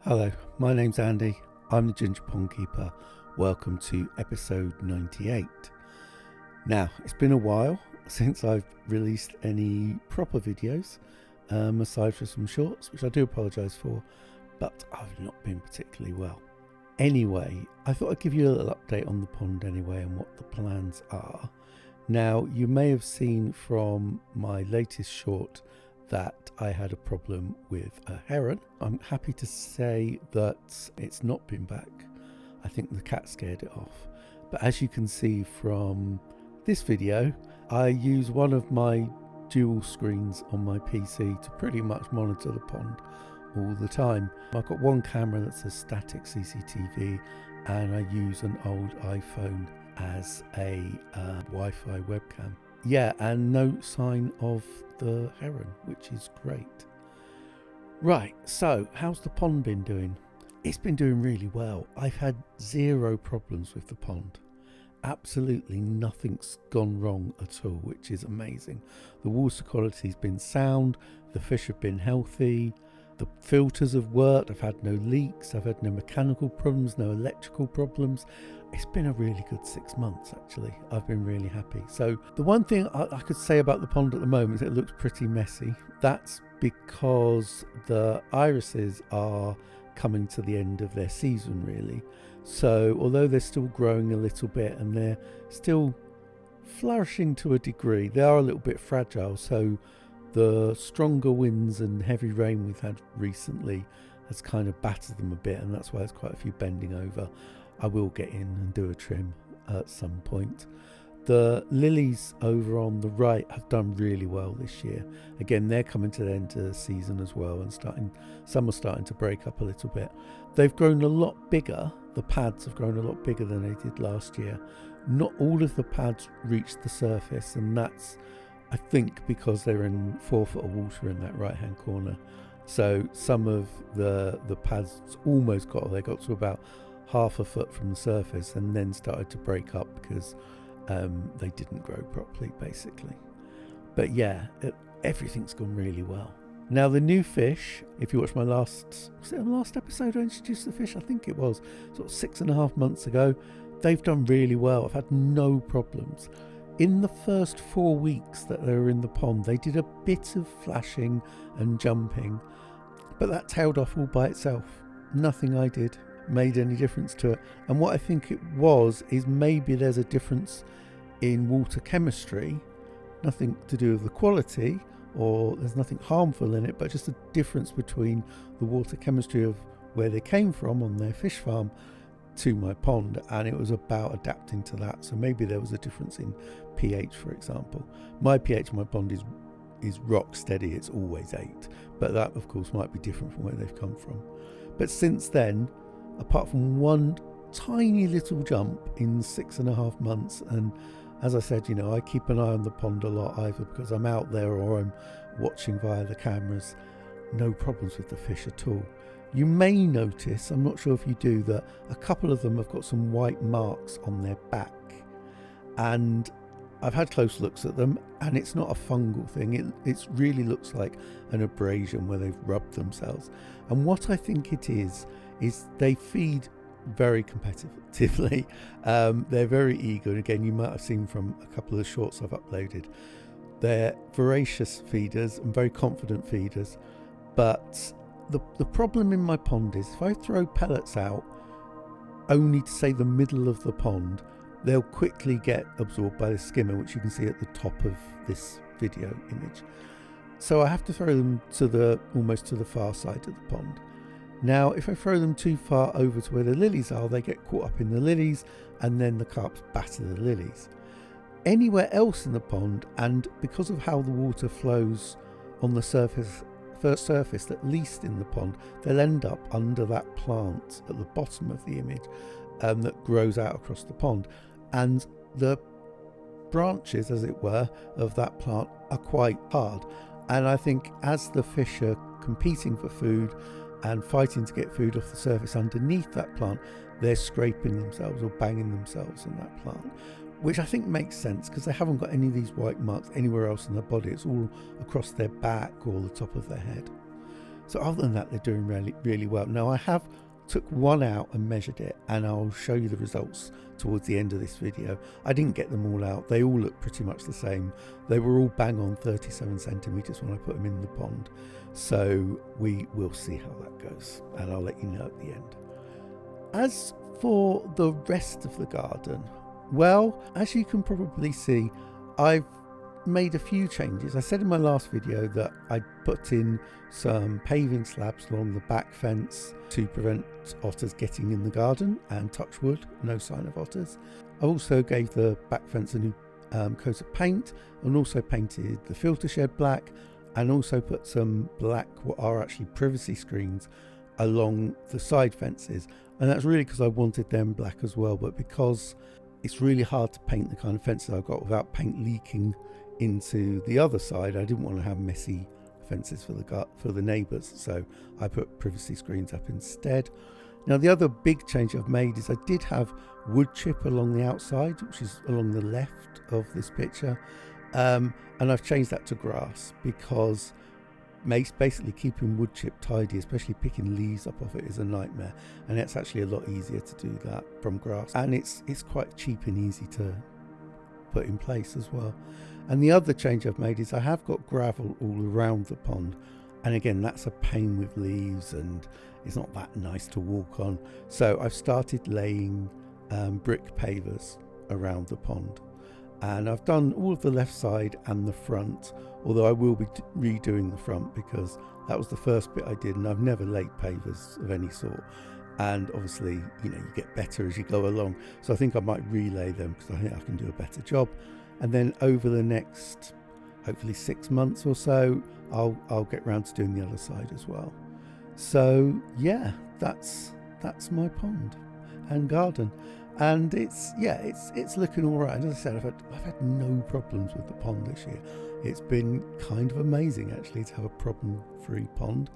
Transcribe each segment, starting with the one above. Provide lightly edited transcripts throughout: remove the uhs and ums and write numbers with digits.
Hello, my name's Andy. I'm the Ginger Pond Keeper. Welcome to episode 98. Now, it's been a while since I've released any proper videos, aside from some shorts, which I do apologise for, but I've not been particularly well. Anyway, I thought I'd give you a little update on the pond anyway and what the plans are. Now, you may have seen from my latest short that I had a problem with a heron. I'm happy to say that it's not been back. I think the cat scared it off. But as you can see from this video, I use one of my dual screens on my PC to pretty much monitor the pond all the time. I've got one camera that's a static CCTV and I use an old iPhone as a Wi-Fi webcam. Yeah, and no sign of the heron, which is great. Right, so how's the pond been doing? It's been doing really well. I've had zero problems with the pond. Absolutely nothing's gone wrong at all, which is amazing. The water quality's been sound, the fish have been healthy, the filters have worked, I've had no leaks, I've had no mechanical problems, no electrical problems. It's been a really good 6 months actually. I've been really happy. So the one thing I could say about the pond at the moment is it looks pretty messy. That's because the irises are coming to the end of their season really. So although they're still growing a little bit and they're still flourishing to a degree, they are a little bit fragile. So the stronger winds and heavy rain we've had recently has kind of battered them a bit, and that's why there's quite a few bending over. I will get in and do a trim at some point. The lilies over on the right have done really well this year. Again, they're coming to the end of the season as well, and some are starting to break up a little bit. They've grown a lot bigger. The pads have grown a lot bigger than they did last year. Not all of the pads reached the surface, and that's, I think, because they're in 4 foot of water in that right hand corner. So some of the pads almost they got to about half a foot from the surface and then started to break up because they didn't grow properly basically. But yeah, everything's gone really well. Now the new fish, if you watch my last episode I introduced the fish, I think it was sort of 6.5 months ago, they've done really well. I've had no problems. In the first 4 weeks that they were in the pond, they did a bit of flashing and jumping, but that tailed off all by itself. Nothing I did made any difference to it. And what I think it was is maybe there's a difference in water chemistry, nothing to do with the quality, or there's nothing harmful in it, but just a difference between the water chemistry of where they came from on their fish farm to my pond, and it was about adapting to that. So maybe there was a difference in pH, for example. My pH in my pond is rock steady, it's always 8, but that of course might be different from where they've come from. But since then, apart from one tiny little jump in 6.5 months, and as I said, I keep an eye on the pond a lot, either because I'm out there or I'm watching via the cameras. No problems with the fish at all. You may notice, I'm not sure if you do, that a couple of them have got some white marks on their back, and I've had close looks at them, and it's not a fungal thing. It really looks like an abrasion where they've rubbed themselves. And what I think it is they feed very competitively. They're very eager, and again, you might have seen from a couple of the shorts I've uploaded. They're voracious feeders and very confident feeders, but the problem in my pond is if I throw pellets out only to say the middle of the pond, they'll quickly get absorbed by the skimmer, which you can see at the top of this video image. So I have to throw them almost to the far side of the pond. Now, if I throw them too far over to where the lilies are, they get caught up in the lilies, and then the carps batter the lilies. Anywhere else in the pond, and because of how the water flows on the surface, at least in the pond, they'll end up under that plant at the bottom of the image that grows out across the pond. And the branches, as it were, of that plant are quite hard. And I think as the fish are competing for food and fighting to get food off the surface underneath that plant, they're scraping themselves or banging themselves in that plant, which I think makes sense because they haven't got any of these white marks anywhere else in their body. It's all across their back or the top of their head. So other than that, they're doing really well. Now I have took one out and measured it, and I'll show you the results towards the end of this video. I didn't get them all out. They all look pretty much the same. They were all bang on 37 centimeters when I put them in the pond. So we will see how that goes, and I'll let you know at the end. As for the rest of the garden, well, as you can probably see, I've made a few changes. I said in my last video that I put in some paving slabs along the back fence to prevent otters getting in the garden, and touch wood, no sign of otters. I also gave the back fence a new coat of paint, and also painted the filter shed black, and also put some black, what are actually privacy screens, along the side fences. And that's really because I wanted them black as well, but because it's really hard to paint the kind of fences I've got without paint leaking into the other side, I didn't want to have messy fences for the neighbours, so I put privacy screens up instead. Now the other big change I've made is I did have wood chip along the outside, which is along the left of this picture, and I've changed that to grass because basically keeping wood chip tidy, especially picking leaves up off it, is a nightmare, and it's actually a lot easier to do that from grass, and it's quite cheap and easy to put in place as well. And the other change I've made is I have got gravel all around the pond, and again that's a pain with leaves and it's not that nice to walk on, so I've started laying brick pavers around the pond, and I've done all of the left side and the front, although I will be redoing the front because that was the first bit I did, and I've never laid pavers of any sort, and obviously you get better as you go along, so I think I might relay them because I think I can do a better job. And then over the next hopefully 6 months or so, I'll get round to doing the other side as well. So yeah, that's my pond and garden, and it's looking all right. As I said, I've had no problems with the pond this year. It's been kind of amazing actually to have a problem-free pond.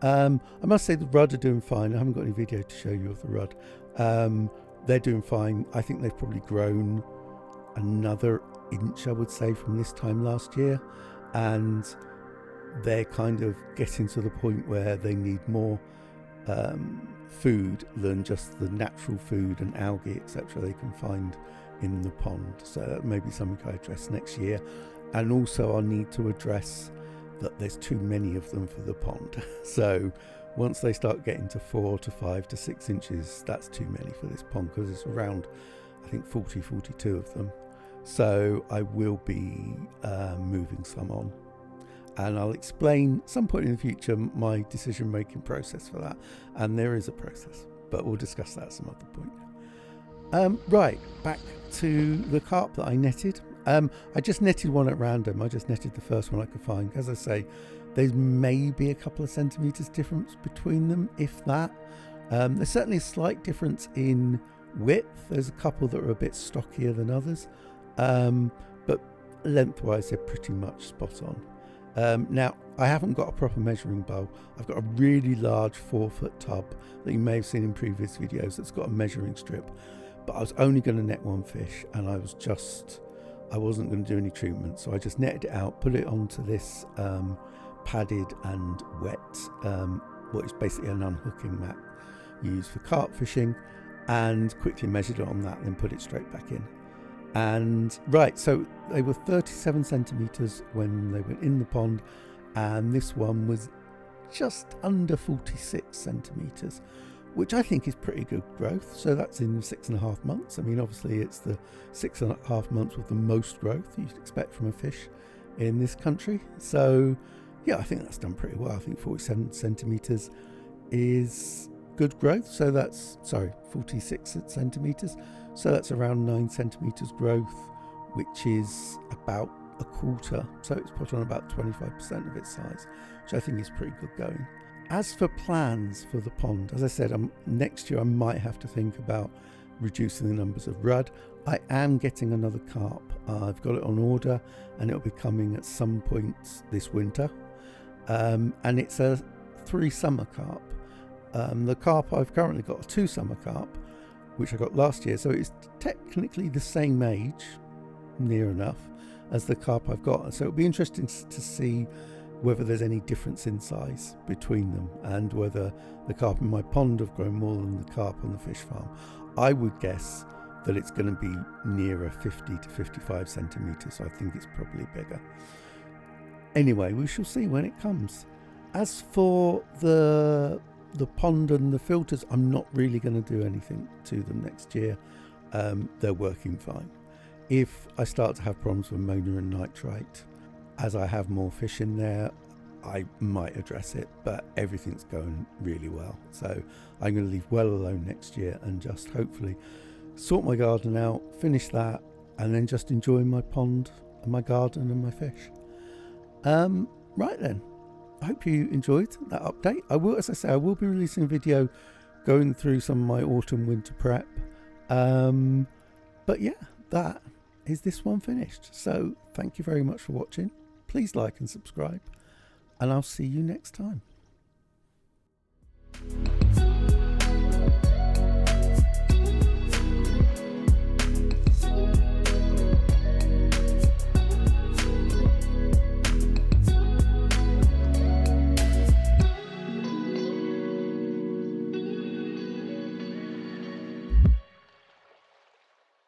I must say the rudd are doing fine. I haven't got any video to show you of the rudd. They're doing fine. I think they've probably grown another inch, I would say, from this time last year, and they're kind of getting to the point where they need more food than just the natural food and algae etc they can find in the pond. So that may be something I address next year, and also I need to address that there's too many of them for the pond. So once they start getting to 4 to 5 to 6 inches, that's too many for this pond, because it's around, I think, 42 of them. So I will be moving some on, and I'll explain some point in the future my decision making process for that, and there is a process, but we'll discuss that at some other point. Right, back to the carp that I netted. I just netted one at random. I just netted the first one I could find. As I say, there's maybe a couple of centimeters difference between them, if that. There's certainly a slight difference in width. There's a couple that are a bit stockier than others, but lengthwise they're pretty much spot on. Now I haven't got a proper measuring bowl. I've got a really large 4-foot tub that you may have seen in previous videos that's got a measuring strip, but I was only going to net one fish, and I wasn't going to do any treatment, so I just netted it out, put it onto this padded and wet, what is basically an unhooking mat used for carp fishing, and quickly measured it on that, then put it straight back in. And right, so they were 37 centimeters when they went in the pond, and this one was just under 46 centimeters, which I think is pretty good growth. So that's in 6.5 months. I mean, obviously it's the 6.5 months with the most growth you'd expect from a fish in this country. So yeah, I think that's done pretty well. I think 47 centimeters is good growth. So that's, 46 centimeters. So that's around 9 centimeters growth, which is about a quarter. So it's put on about 25% of its size, which I think is pretty good going. As for plans for the pond, as I said, next year I might have to think about reducing the numbers of rudd. I am getting another carp. I've got it on order, and it'll be coming at some point this winter. And it's a 3 summer carp. The carp I've currently got a 2 summer carp, which I got last year, so it's technically the same age, near enough, as the carp I've got. So it'll be interesting to see whether there's any difference in size between them, and whether the carp in my pond have grown more than the carp on the fish farm. I would guess that it's going to be nearer 50 to 55 centimetres, so I think it's probably bigger. Anyway, we shall see when it comes. As for the pond and the filters, I'm not really going to do anything to them next year. They're working fine. If I start to have problems with ammonia and nitrate, as I have more fish in there, I might address it, but everything's going really well. So I'm going to leave well alone next year and just hopefully sort my garden out, finish that, and then just enjoy my pond and my garden and my fish. Right then, I hope you enjoyed that update. I will, as I say, I will be releasing a video going through some of my autumn winter prep. But yeah, that is this one finished. So thank you very much for watching. Please like and subscribe, and I'll see you next time.